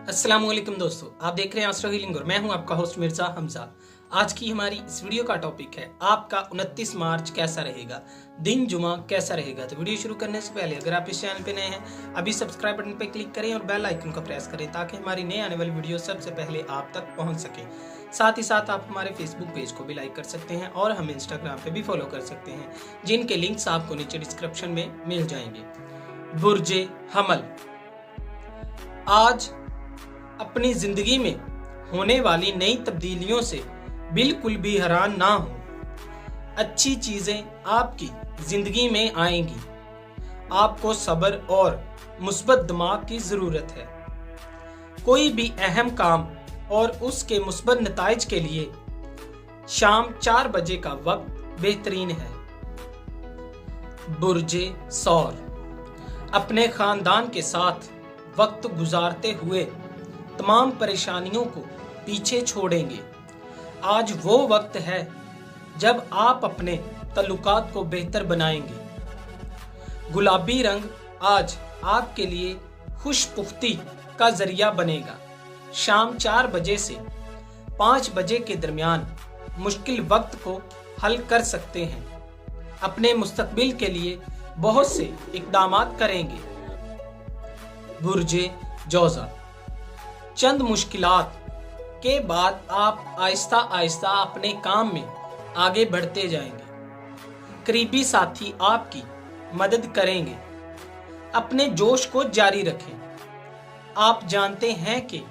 अस्सलामुअलैकुम दोस्तों, आप देख रहे हैं आस्ट्रो हीलिंग और मैं हूं आपका होस्ट मिर्जा हमजा। आज की हमारी इस वीडियो का टॉपिक है आपका 29 मार्च कैसा रहेगा, दिन जुमा कैसा रहेगा। तो वीडियो शुरू करने से पहले अगर आप इस चैनल पे नए हैं, अभी सब्सक्राइब बटन पे क्लिक करें और बेल आइकन को प्रेस करें ताकि हमारी नए आने वाली वीडियो सबसे पहले आप तक पहुंच सके। साथ ही साथ आप हमारे फेसबुक पेज को भी लाइक कर सकते हैं और हमें इंस्टाग्राम पे भी फॉलो कर सकते हैं, जिनके लिंक्स आपको नीचे डिस्क्रिप्शन में मिल जाएंगे। बुर्जे हमल, आज अपनी जिंदगी में होने वाली नई तब्दीलियों से बिल्कुल भी हैरान ना हो। अच्छी चीजें आपकी जिंदगी में आएंगी। आपको सब्र और मुस्बत दिमाग की जरूरत है। कोई भी अहम काम और उसके मुस्बत नताइज के लिए शाम 4 बजे का वक्त बेहतरीन है। बुर्जे सौर, अपने खानदान के साथ वक्त गुजारते हुए तमाम परेशानियों को पीछे छोड़ेंगे। आज वो वक्त है जब आप अपने तल्लुकात को बेहतर बनाएंगे। गुलाबी रंग आज आपके लिए खुशपुख्ती का जरिया बनेगा। शाम 4 बजे से 5 बजे के दरमियान मुश्किल वक्त को हल कर सकते हैं। अपने मुस्तकबिल के लिए बहुत से इक़दामात करेंगे। बुर्जे जौज़ा, चंद मुश्किलात के बाद आप आहिस्ता आहिस्ता अपने काम में आगे बढ़ते जाएंगे। करीबी साथी आपकी मदद करेंगे। अपने जोश को जारी रखें। आप जानते हैं कि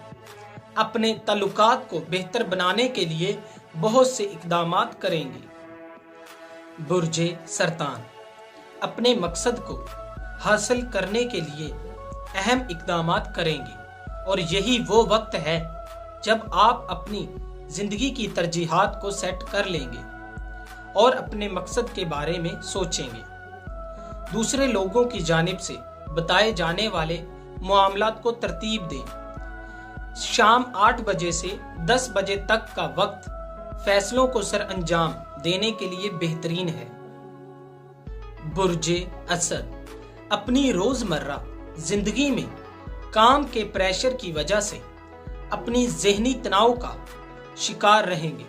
अपने ताल्लुकात को बेहतर बनाने के लिए बहुत से इक़दामात करेंगे। बुर्जे सरतान, अपने मकसद को हासिल करने के लिए अहम इक़दामात करेंगे और यही वो वक्त है जब आप अपनी जिंदगी की तरजीहात को सेट कर लेंगे और अपने मकसद के बारे में सोचेंगे। दूसरे लोगों की जानिब से बताए जाने वाले मामलात को तरतीब दें। शाम 8 बजे से 10 बजे तक का वक्त फैसलों को सर अंजाम देने के लिए बेहतरीन है। बुर्जे असद, अपनी रोजमर्रा जिंदगी में काम के प्रेशर की वजह से अपनी ज़हनी तनाव का शिकार रहेंगे।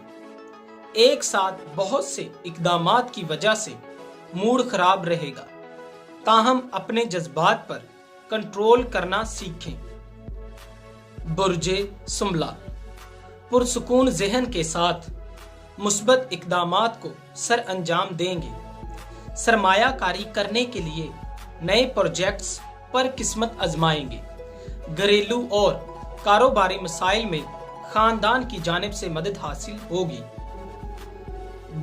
एक साथ बहुत से इक़दामात की वजह से मूड खराब रहेगा, ताहम अपने जज्बात पर कंट्रोल करना सीखें। बुर्जे सुमला, पुरसुकून ज़हन के साथ मुस्बत इक़दामात को सर अंजाम देंगे। सरमायाकारी करने के लिए नए प्रोजेक्ट्स पर किस्मत आजमाएंगे। घरेलू और कारोबारी मसाइल में खानदान की जानिब से मदद हासिल होगी।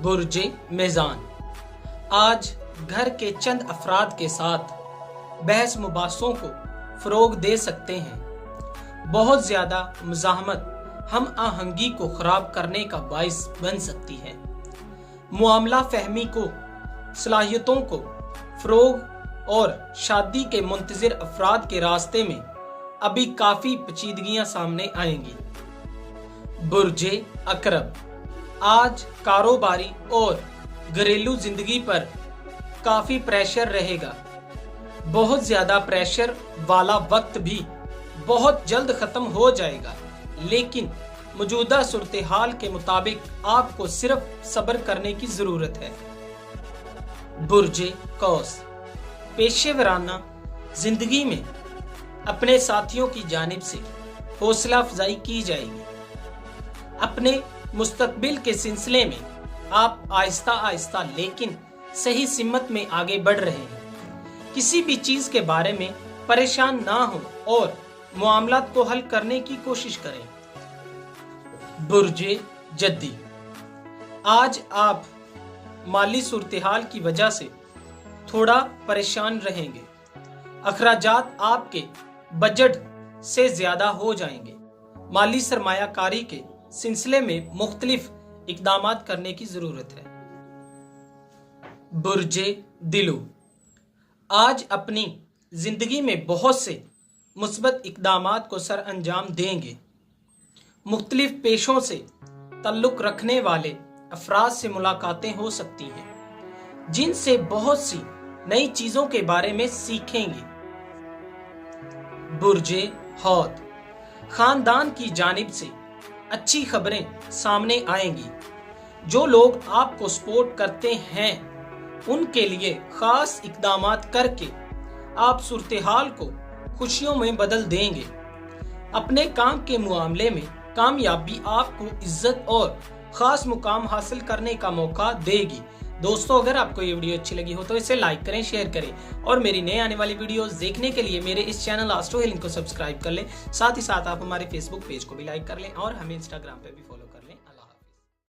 बुर्जे मेज़ान, आज घर के चंद अफराद के साथ बहस मुबासों को फरोग दे सकते हैं। बहुत ज्यादा मुज़ाहमत हम आहंगी को खराब करने का बाइस बन सकती है। मुआमला फहमी को, सलाहियतों को फरोग और शादी के मुंतजिर अफराद के रास्ते में अभी काफी पेचीदगियां सामने आएंगी। बुर्जे अकरब, आज कारोबारी और घरेलू जिंदगी पर काफी प्रेशर रहेगा। बहुत ज्यादा प्रेशर वाला वक्त भी बहुत जल्द खत्म हो जाएगा, लेकिन मौजूदा सूरत हाल के मुताबिक आपको सिर्फ सब्र करने की जरूरत है। बुर्जे कौस, पेशेवराना जिंदगी में अपने साथियों की जानिब से हौसला अफजाई की जाएगी। अपने मुस्तकबिल के सिलसिले में आप आहिस्ता आहिस्ता लेकिन सही सिमत में आगे बढ़ रहे हैं। किसी भी चीज के बारे में परेशान ना हो और मामलात को हल करने की कोशिश करें। बुर्जे जद्दी, आज आप माली सूरत-ए-हाल की वजह से थोड़ा परेशान रहेंगे। अखराजात आपके बजट से ज्यादा हो जाएंगे। माली सरमायाकारी के सिलसिले में मुख्तलिफ इक़दामात करने की जरूरत है। बुर्जे दिलू, आज अपनी जिंदगी में बहुत से मुस्बत इक़दामात को सर अंजाम देंगे। मुख्तलिफ पेशों से ताल्लुक़ रखने वाले अफराद से मुलाकातें हो सकती हैं, जिनसे बहुत सी नई चीजों के बारे में सीखेंगे। बुर्जे हौद, खानदान की जानिब से अच्छी खबरें सामने आएंगी। जो लोग आपको सपोर्ट करते हैं उनके लिए खास इकदामात करके आप सूरत-ए-हाल को खुशियों में बदल देंगे। अपने काम के मामले में कामयाबी आपको इज्जत और खास मुकाम हासिल करने का मौका देगी। दोस्तों, अगर आपको ये वीडियो अच्छी लगी हो तो इसे लाइक करें, शेयर करें और मेरी नए आने वाली वीडियोस देखने के लिए मेरे इस चैनल एस्ट्रो हीलिंग को सब्सक्राइब कर लें। साथ ही साथ आप हमारे फेसबुक पेज को भी लाइक कर लें और हमें इंस्टाग्राम पे भी फॉलो